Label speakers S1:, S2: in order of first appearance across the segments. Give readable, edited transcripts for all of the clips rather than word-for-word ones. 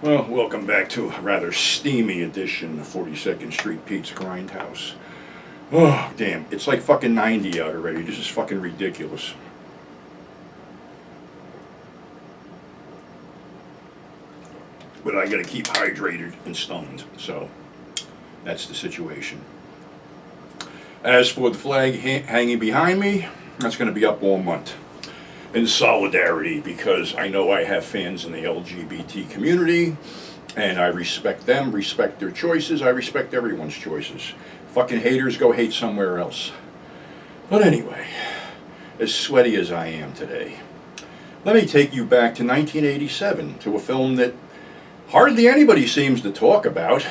S1: Well, welcome back to a rather steamy edition of 42nd Street Pizza Grindhouse. Oh, damn. It's like fucking 90 out already. This is fucking ridiculous. But I gotta keep hydrated and stoned, so that's the situation. As for the flag hanging behind me, that's gonna be up all month. In solidarity, because I know I have fans in the LGBT community, and I respect them, respect their choices, I respect everyone's choices. Fucking haters, go hate somewhere else. But anyway, as sweaty as I am today, let me take you back to 1987, to a film that hardly anybody seems to talk about.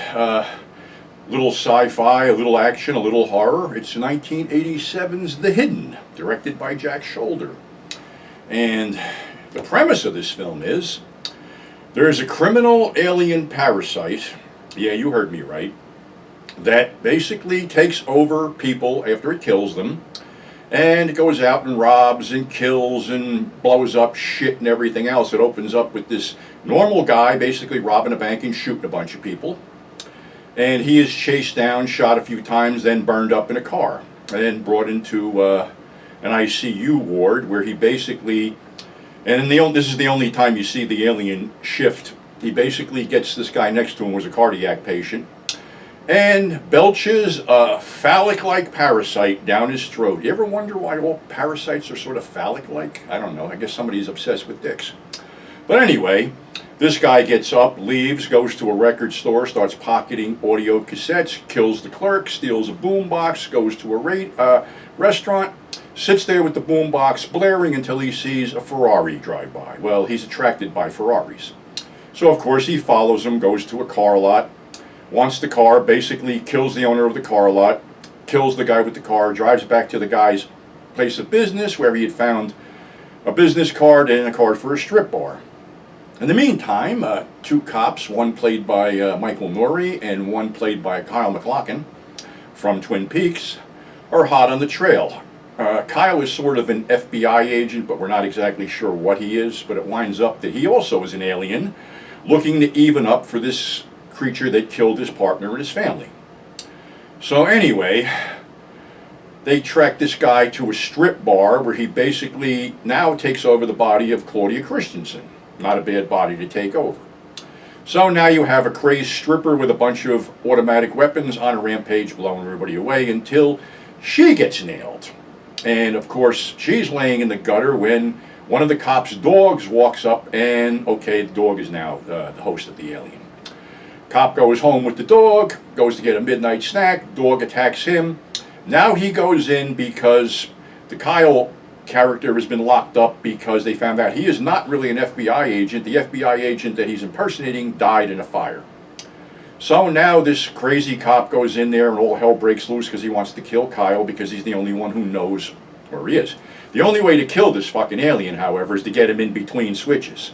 S1: Little sci-fi, a little action, a little horror. It's 1987's The Hidden, directed by Jack Shoulder. And the premise of this film is, there's a criminal alien parasite, yeah, you heard me right, that basically takes over people after it kills them, and it goes out and robs and kills and blows up shit and everything else. It opens up with this normal guy basically robbing a bank and shooting a bunch of people, and he is chased down, shot a few times, then burned up in a car, and then brought into an ICU ward where he basically, and this is the only time you see the alien shift, he basically gets this guy next to him, was a cardiac patient, and belches a phallic-like parasite down his throat. You ever wonder why all parasites are sort of phallic-like? I don't know, I guess somebody's obsessed with dicks. But anyway, this guy gets up, leaves, goes to a record store, starts pocketing audio cassettes, kills the clerk, steals a boombox, goes to a restaurant, sits there with the boombox blaring until he sees a Ferrari drive by. Well, he's attracted by Ferraris. So of course he follows him, goes to a car lot, wants the car, basically kills the owner of the car lot, kills the guy with the car, drives back to the guy's place of business where he had found a business card and a card for a strip bar. In the meantime, two cops, one played by Michael Nouri and one played by Kyle MacLachlan from Twin Peaks, are hot on the trail. Kyle is sort of an FBI agent, but we're not exactly sure what he is, but it winds up that he also is an alien, looking to even up for this creature that killed his partner and his family. So anyway, they track this guy to a strip bar where he basically now takes over the body of Claudia Christensen. Not a bad body to take over. So now you have a crazed stripper with a bunch of automatic weapons on a rampage blowing everybody away until she gets nailed. And of course, she's laying in the gutter when one of the cops' dogs walks up and, okay, the dog is now the host of the alien. Cop goes home with the dog, goes to get a midnight snack, dog attacks him. Now he goes in because the Kyle character has been locked up because they found out he is not really an FBI agent. The FBI agent that he's impersonating died in a fire. So now this crazy cop goes in there and all hell breaks loose because he wants to kill Kyle because he's the only one who knows where he is. The only way to kill this fucking alien, however, is to get him in between switches.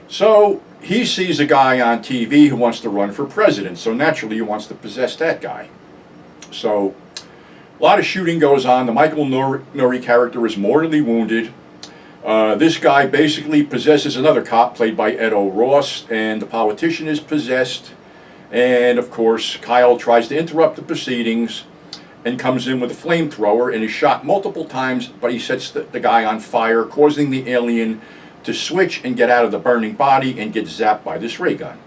S1: So he sees a guy on TV who wants to run for president, so naturally he wants to possess that guy. So a lot of shooting goes on. The Michael Nouri character is mortally wounded. This guy basically possesses another cop played by Edo Ross, and the politician is possessed. And of course, Kyle tries to interrupt the proceedings and comes in with a flamethrower and is shot multiple times, but he sets the guy on fire, causing the alien to switch and get out of the burning body and get zapped by this ray gun.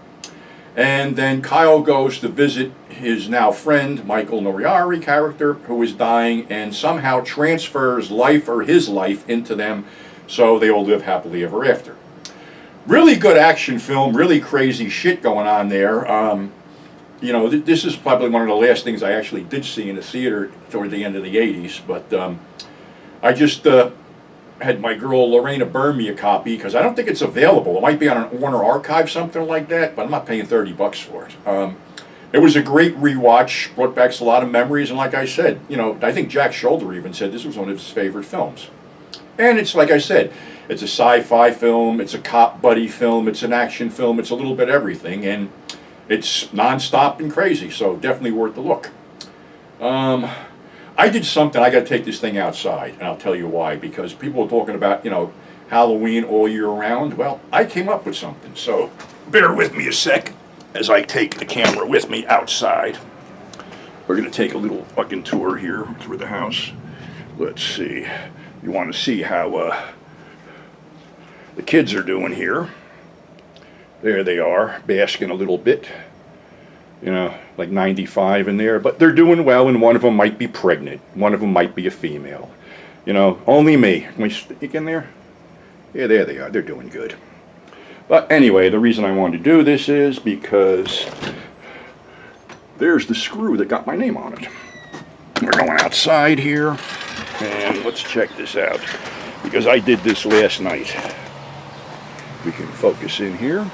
S1: And then Kyle goes to visit his now friend, Michael Nouri character, who is dying, and somehow transfers life or his life into them, so they all live happily ever after. Really good action film, really crazy shit going on there. You know, this is probably one of the last things I actually did see in the theater toward the end of the 80s, but I just had my girl Lorena burn me a copy because I don't think it's available. It might be on an Warner Archive, something like that, but I'm not paying $30 for it. It was a great rewatch, brought back a lot of memories, and like I said, you know, I think Jack Shoulder even said this was one of his favorite films. And it's like I said, it's a sci-fi film, it's a cop buddy film, it's an action film, it's a little bit everything, and it's non-stop and crazy, so definitely worth the look. I did something. I got to take this thing outside, and I'll tell you why. Because people are talking about, Halloween all year round. Well, I came up with something. So bear with me a sec as I take the camera with me outside. We're going to take a little fucking tour here through the house. Let's see. You want to see how the kids are doing here. There they are, basking a little bit. Like 95 in there, but they're doing well, and one of them might be pregnant. One of them might be a female. Only me. Can we sneak in there? Yeah, there they are. They're doing good. But anyway, the reason I wanted to do this is because there's the screw that got my name on it. We're going outside here, and let's check this out, because I did this last night. We can focus in here.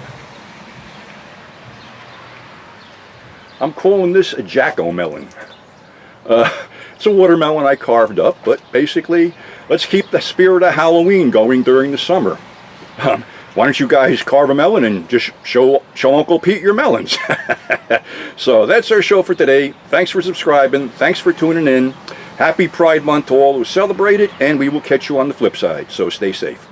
S1: I'm calling this a jack-o'-melon. It's a watermelon I carved up, but basically, let's keep the spirit of Halloween going during the summer. Why don't you guys carve a melon and just show Uncle Pete your melons? So that's our show for today. Thanks for subscribing. Thanks for tuning in. Happy Pride Month to all who celebrate it, and we will catch you on the flip side. So stay safe.